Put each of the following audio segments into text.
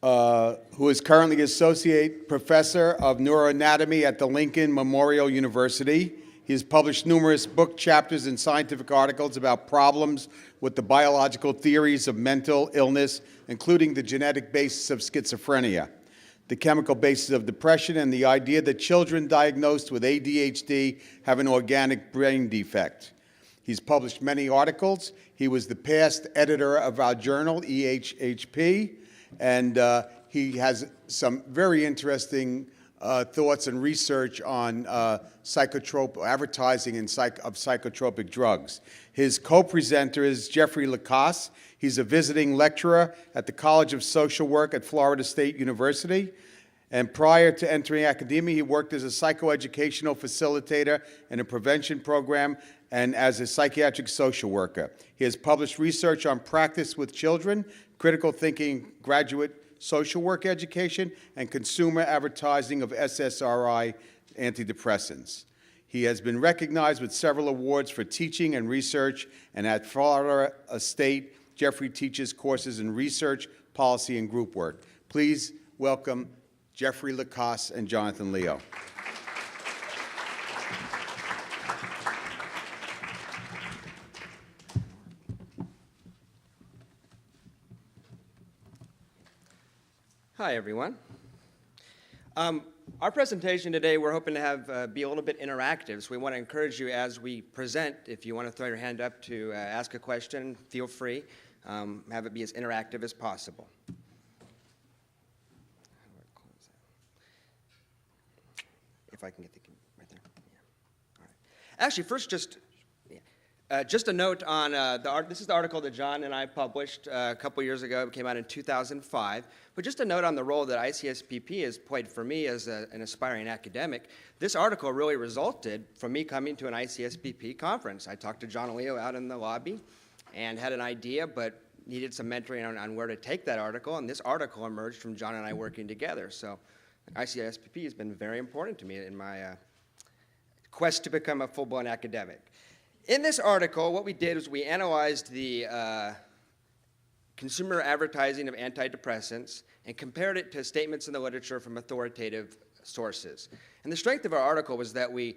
who is currently Associate Professor of Neuroanatomy at the Lincoln Memorial University. He has published numerous book chapters and scientific articles about problems with the biological theories of mental illness, including the genetic basis of schizophrenia, the chemical basis of depression, and the idea that children diagnosed with ADHD have an organic brain defect. He's published many articles. He was the past editor of our journal, ISEPP, and he has some very interesting thoughts and research on advertising of psychotropic drugs. His co-presenter is Jeffrey Lacasse. He's a visiting lecturer at the College of Social Work at Florida State University. And prior to entering academia, he worked as a psychoeducational facilitator in a prevention program and as a psychiatric social worker. He has published research on practice with children, critical thinking, graduate social work education, and consumer advertising of SSRI antidepressants. He has been recognized with several awards for teaching and research, and at Florida State, Jeffrey teaches courses in research, policy, and group work. Please welcome Jeffrey Lacasse and Jonathan Leo. Hi, everyone. Our presentation today, we're hoping to have be a little bit interactive, so we want to encourage you as we present. If you want to throw your hand up to ask a question, feel free. Have it be as interactive as possible. If I can get the right there. Yeah. All right. Actually, first, just a note on this is the article that John and I published a couple years ago. It came out in 2005. But just a note on the role that ICSPP has played for me as an aspiring academic. This article really resulted from me coming to an ICSPP conference. I talked to John and Leo out in the lobby and had an idea, but needed some mentoring on where to take that article. And this article emerged from John and I working together. So ICSPP has been very important to me in my quest to become a full-blown academic. In this article, what we did was we analyzed the consumer advertising of antidepressants and compared it to statements in the literature from authoritative sources. And the strength of our article was that we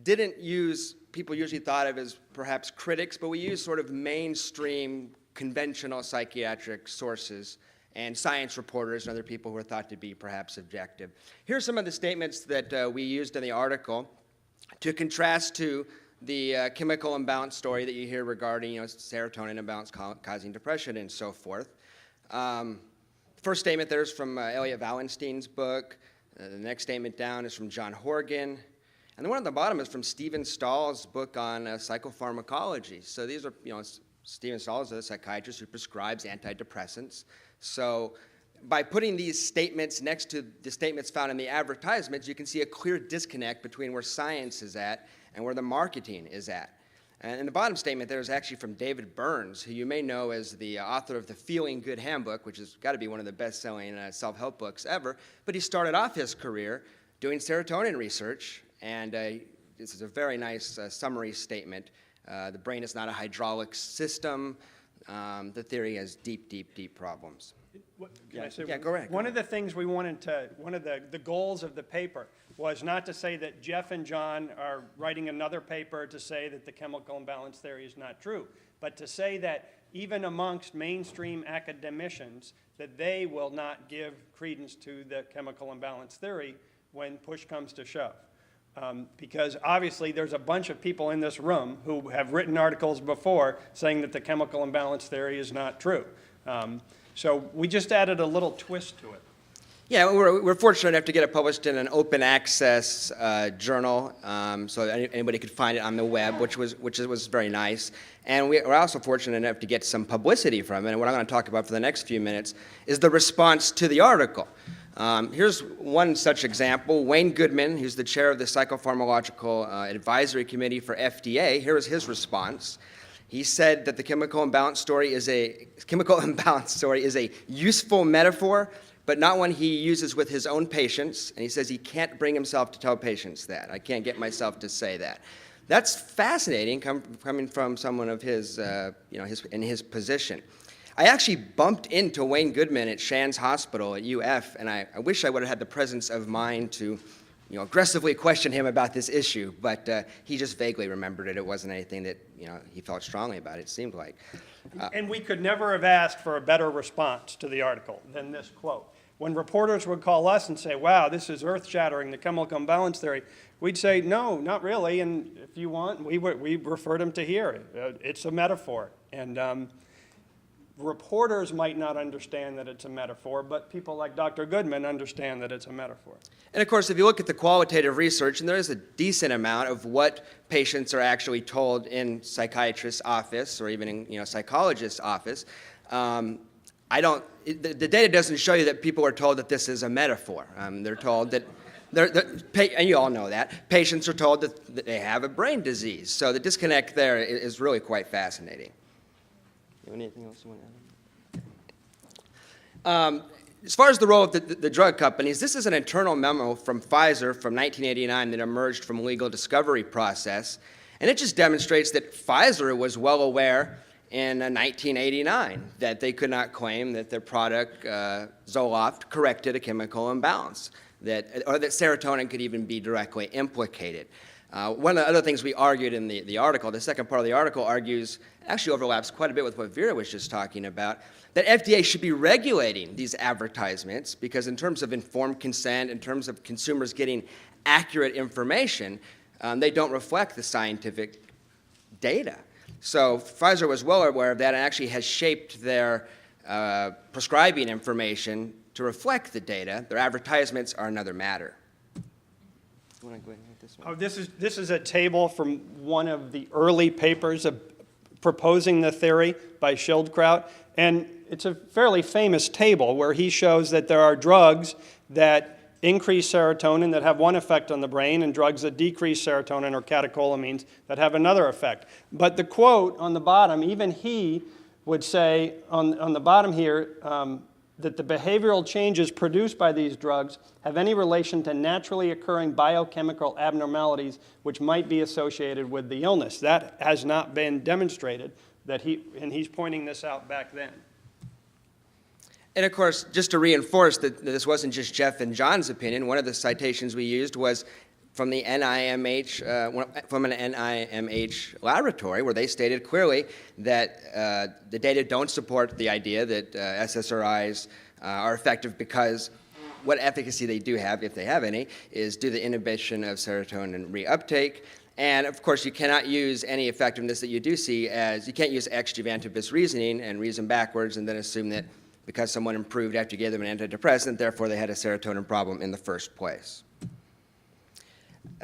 didn't use people usually thought of as perhaps critics, but we used sort of mainstream conventional psychiatric sources and science reporters and other people who are thought to be perhaps objective. Here are some of the statements that we used in the article to contrast to the chemical imbalance story that you hear regarding serotonin imbalance causing depression and so forth. First statement there is from Elliot Wallenstein's book. The next statement down is from John Horgan. And the one at the bottom is from Stephen Stahl's book on psychopharmacology. So these are, Stephen Stahl is a psychiatrist who prescribes antidepressants. So by putting these statements next to the statements found in the advertisements, you can see a clear disconnect between where science is at and where the marketing is at. And in the bottom statement there is actually from David Burns, who you may know as the author of the Feeling Good Handbook, which has got to be one of the best-selling self-help books ever. But he started off his career doing serotonin research, and this is a very nice summary statement. The brain is not a hydraulic system. The theory has deep, deep, deep problems. Yeah, go ahead. One of the things we wanted to, one of the goals of the paper was not to say that Jeff and John are writing another paper to say that the chemical imbalance theory is not true, but to say that even amongst mainstream academicians, that they will not give credence to the chemical imbalance theory when push comes to shove. Because obviously there's a bunch of people in this room who have written articles before saying that the chemical imbalance theory is not true. So we just added a little twist to it. Yeah, we're fortunate enough to get it published in an open access journal, so anybody could find it on the web, which was very nice. And we're also fortunate enough to get some publicity from it. And what I'm going to talk about for the next few minutes is the response to the article. Here's one such example. Wayne Goodman, who's the chair of the Psychopharmacological Advisory Committee for FDA, here is his response. He said that the chemical imbalance story is a useful metaphor, but not one he uses with his own patients. And he says he can't bring himself to tell patients that. I can't get myself to say that. That's fascinating coming from someone of his, in his position. I actually bumped into Wayne Goodman at Shands Hospital at UF, and I wish I would have had the presence of mind to aggressively question him about this issue, but he just vaguely remembered it. It wasn't anything that he felt strongly about, it seemed like. And we could never have asked for a better response to the article than this quote. When reporters would call us and say, wow, this is earth-shattering, the chemical imbalance theory, we'd say, no, not really, and if you want, we referred them to here. It's a metaphor. And reporters might not understand that it's a metaphor, but people like Dr. Goodman understand that it's a metaphor. And of course, if you look at the qualitative research, and there is a decent amount of what patients are actually told in psychiatrist's office or even in psychologist's office, the data doesn't show you that people are told that this is a metaphor. They're told that, and you all know that, patients are told that they have a brain disease. So the disconnect there is really quite fascinating. Anything else you want to add? As far as the role of the drug companies, this is an internal memo from Pfizer from 1989 that emerged from a legal discovery process, and it just demonstrates that Pfizer was well aware in 1989 that they could not claim that their product, Zoloft, corrected a chemical imbalance, or that serotonin could even be directly implicated. One of the other things we argued in the article, the second part of the article actually overlaps quite a bit with what Vera was just talking about, that FDA should be regulating these advertisements because in terms of informed consent, in terms of consumers getting accurate information, they don't reflect the scientific data. So Pfizer was well aware of that and actually has shaped their prescribing information to reflect the data. Their advertisements are another matter. You want to go ahead and hit this one? Oh, this is a table from one of the early papers proposing the theory by Schildkraut, and it's a fairly famous table where he shows that there are drugs that increase serotonin that have one effect on the brain and drugs that decrease serotonin or catecholamines that have another effect. But the quote on the bottom, even he would say on the bottom here that the behavioral changes produced by these drugs have any relation to naturally occurring biochemical abnormalities which might be associated with the illness. That has not been demonstrated, and he's pointing this out back then. And of course, just to reinforce that this wasn't just Jeff and John's opinion, one of the citations we used was from the NIMH, from an NIMH laboratory, where they stated clearly that the data don't support the idea that SSRIs are effective because what efficacy they do have, if they have any, is due to the inhibition of serotonin reuptake. And of course, you cannot use any effectiveness that you do see you can't use ex juvantibus reasoning and reason backwards and then assume that because someone improved after you gave them an antidepressant, therefore they had a serotonin problem in the first place.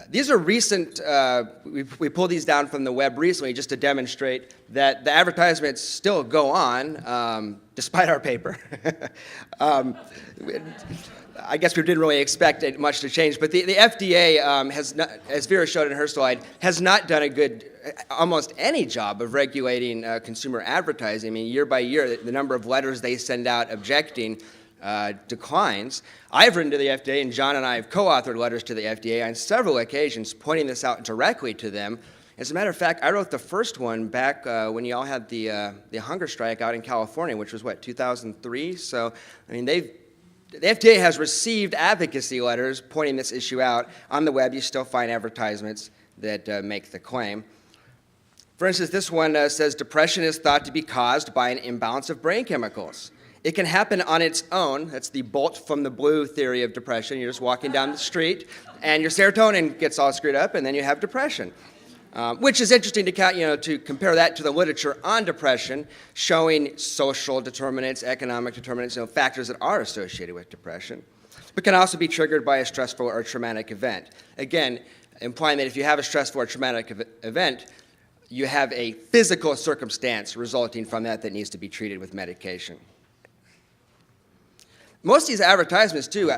These are recent, we pulled these down from the web recently just to demonstrate that the advertisements still go on despite our paper. I guess we didn't really expect much to change, but the FDA has not, as Vera showed in her slide, has not done a good, almost any job of regulating consumer advertising. I mean, year by year, the number of letters they send out objecting declines. I've written to the FDA, and John and I have co-authored letters to the FDA on several occasions pointing this out directly to them. As a matter of fact, I wrote the first one back when you all had the hunger strike out in California, which was, 2003? So, I mean, the FDA has received advocacy letters pointing this issue out. On the web, you still find advertisements that make the claim. For instance, this one says, depression is thought to be caused by an imbalance of brain chemicals. It can happen on its own. That's the bolt from the blue theory of depression. You're just walking down the street, and your serotonin gets all screwed up, and then you have depression. Which is interesting to compare that to the literature on depression, showing social determinants, economic determinants, factors that are associated with depression, but can also be triggered by a stressful or traumatic event. Again, implying that if you have a stressful or traumatic event, you have a physical circumstance resulting from that needs to be treated with medication. Most of these advertisements, too,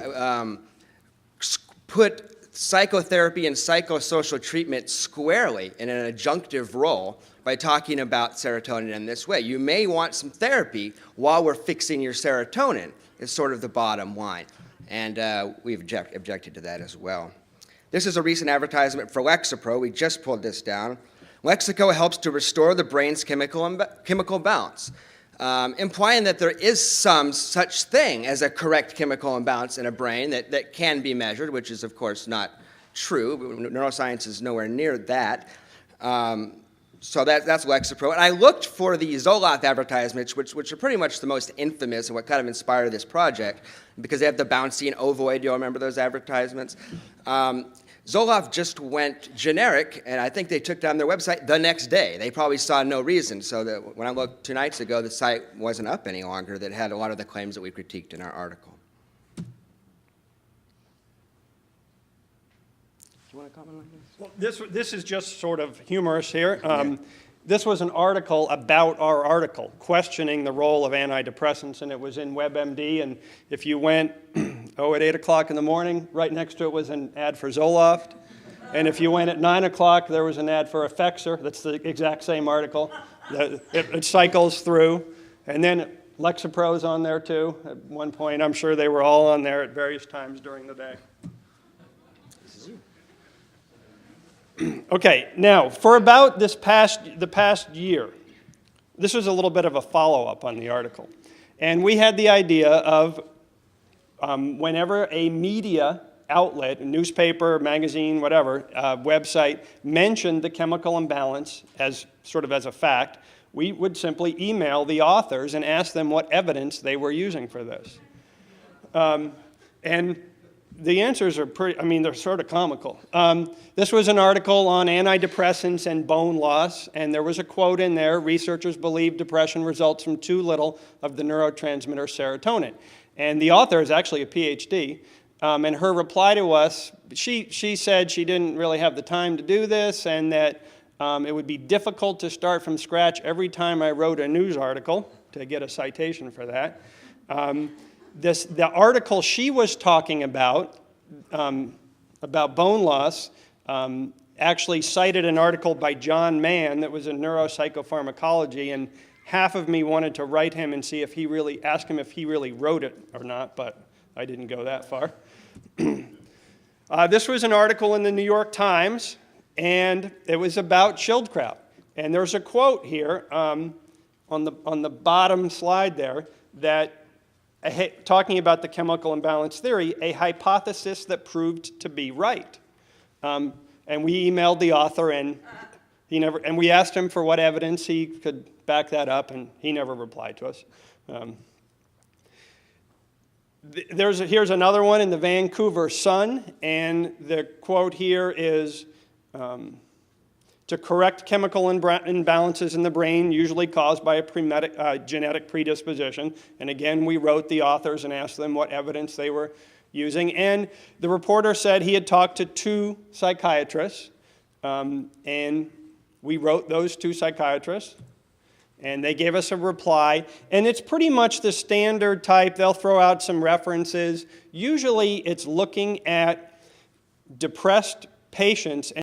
put psychotherapy and psychosocial treatment squarely in an adjunctive role by talking about serotonin in this way. You may want some therapy while we're fixing your serotonin, is sort of the bottom line. And we've objected to that as well. This is a recent advertisement for Lexapro. We just pulled this down. Lexapro helps to restore the brain's chemical balance. implying that there is some such thing as a correct chemical imbalance in a brain that can be measured, which is, of course, not true. Neuroscience is nowhere near that. So that's Lexapro. And I looked for the Zoloft advertisements, which are pretty much the most infamous and what kind of inspired this project, because they have the bouncy and ovoid. Do you all remember those advertisements? Zoloft just went generic, and I think they took down their website the next day. They probably saw no reason. So that when I looked 2 nights ago, the site wasn't up any longer that had a lot of the claims that we critiqued in our article. Do you want to comment on this? Well, this is just sort of humorous here. This was an article about our article, questioning the role of antidepressants, and it was in WebMD. And if you went, at 8 o'clock in the morning, right next to it was an ad for Zoloft. And if you went at 9 o'clock, there was an ad for Effexor. That's the exact same article. It cycles through. And then Lexapro's on there, too. At one point, I'm sure they were all on there at various times during the day. Okay, now, for about the past year, this was a little bit of a follow-up on the article. And we had the idea of whenever a media outlet, a newspaper, magazine, whatever, website, mentioned the chemical imbalance as sort of as a fact, we would simply email the authors and ask them what evidence they were using for this. And the answers are they're sort of comical. This was an article on antidepressants and bone loss, and there was a quote in there: researchers believe depression results from too little of the neurotransmitter serotonin. And the author is actually a PhD, and her reply to us, she said she didn't really have the time to do this, and that it would be difficult to start from scratch every time I wrote a news article to get a citation for that. The article she was talking about bone loss actually cited an article by John Mann that was in neuropsychopharmacology, and half of me wanted to write him and see if ask him if he really wrote it or not, but I didn't go that far. This was an article in the New York Times, and it was about Schildkraut. And there's a quote here on the bottom slide there that talking about the chemical imbalance theory, a hypothesis that proved to be right. And we emailed the author, and we asked him for what evidence he could back that up, and he never replied to us. Here's another one in the Vancouver Sun, and the quote here is, to correct chemical imbalances in the brain, usually caused by a genetic predisposition. And again, we wrote the authors and asked them what evidence they were using. And the reporter said he had talked to 2 psychiatrists, and we wrote those 2 psychiatrists, and they gave us a reply. And it's pretty much the standard type. They'll throw out some references. Usually it's looking at depressed patients and